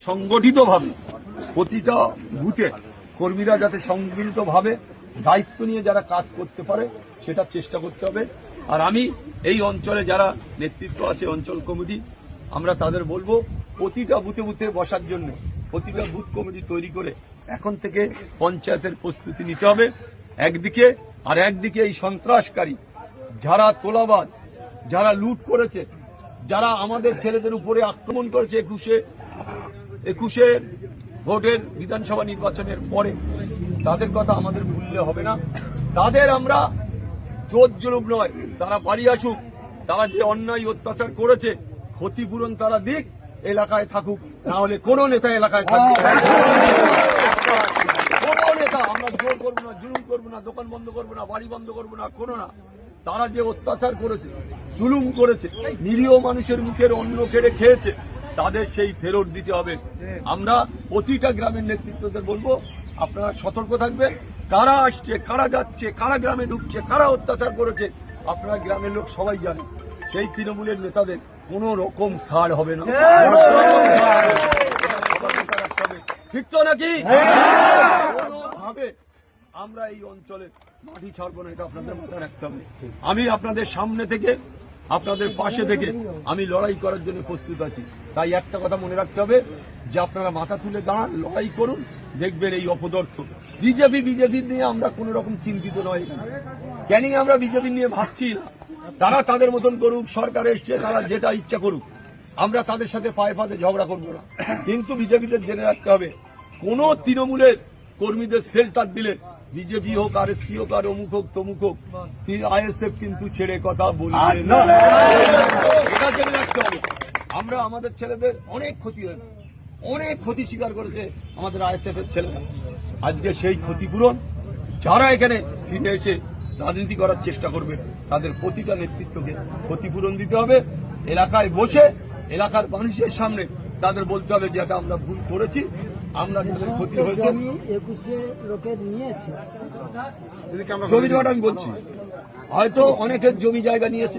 সংগঠিতভাবে প্রতিটা বুথে কর্মীরা যাতে সংগঠিতভাবে দায়িত্ব নিয়ে যারা কাজ করতে পারে সেটা চেষ্টা করতে হবে। আর আমি এই অঞ্চলে যারা নেতৃত্ব আছে অঞ্চল কমিটি, আমরা তাদের বলবো প্রতিটা বুথে বুথে বসার জন্য প্রতিটা বুথ কমিটি তৈরি করে এখন থেকে পঞ্চায়েতের প্রস্তুতি নিতে হবে একদিকে, আর একদিকে এই সন্ত্রাসকারী যারা তোলাবাজ, যারা লুট করেছে, যারা আমাদের ছেলেদের উপরে আক্রমণ করেছে একুশে ভোটের বিধানসভা নির্বাচনের পরে, তাদের কথা আমাদের ভুললে হবে না। তাদের আমরা জোর জুলুম নয়, তারা বাড়ি আসুক, তারা যে অন্যায় অত্যাচার করেছে ক্ষতিপূরণ তারা দিক, এলাকায় থাকুক, না হলে কোনো নেতা এলাকায় থাকবে কোনো নেতা আমরা জোর করবো না, জুলুম করবো না, দোকান বন্ধ করবো না, বাড়ি বন্ধ করবো না, কোনো না। তারা যে অত্যাচার করেছে, জুলুম করেছে, নিরীহ মানুষের মুখের অন্ন কেড়ে খেয়েছে, তাদের সেই ফেরত দিতে হবে। আমরা প্রতিটা গ্রামের নেতৃত্বদের বলবো আপনারা সতর্ক থাকবেন, কারা আসছে, কারা যাচ্ছে, কারা গ্রামে ঢুকছে, কারা অত্যাচার করেছে, আপনারা গ্রামের লোক সবাই জানেন। সেই তৃণমূলের নেতাদের কোন রকম ছাড় হবে না, ঠিক তো নাকি? কোনোভাবে আমরা এই অঞ্চলে মাটি ছাড়বো না, এটা আপনাদের মাথায় রাখতে হবে। আমি আপনাদের সামনে থেকে, আপনাদের পাশে থেকে আমি লড়াই করার জন্য প্রস্তুত আছি। তাই একটা কথা মনে রাখতে হবে যে আপনারা মাথা তুলে দাঁড়ান, লড়াই করুন, দেখবেন এই অপদার্থ বিজেপি নিয়ে আমরা কোন রকম চিন্তিত নয়। ক্যানিং আমরা বিজেপি নিয়ে ভাবছি না, তারা তাদের মতন করুক, সরকার এসছে তারা যেটা ইচ্ছা করুক, আমরা তাদের সাথে পায়ে পাতে ঝগড়া করবো না। কিন্তু বিজেপিদের জেনে রাখতে হবে, কোন তৃণমূলের কর্মীদের শেল্টার দিলে বিজেপি হোক, আরএসপি হোক, আর অমুক হোক, তমুক হোক, আইএসএফ কিন্তু ছেড়ে কথা বলবে না, এটা জেনে রাখতে হবে। আমরা আমাদের ছেলেদের অনেক ক্ষতি হয়েছে, অনেক ক্ষতি স্বীকার করেছে আমাদের আইএসএফ এর ছেলেরা। আজকে সেই ক্ষতিপূরণ যারা এখানে ফিরে এসে রাজনীতি করার চেষ্টা করবে, তাদের প্রতিটা নেতৃত্বকে ক্ষতিপূরণ দিতে হবে। এলাকায় বসে এলাকার মানুষের সামনে তাদের বলতে হবে যে এটা আমরা ভুল করেছি, আমরা যাদের ক্ষতি হয়েছে। জমির কথা আমি বলছি, হয়তো অনেকের জমি জায়গা নিয়েছে।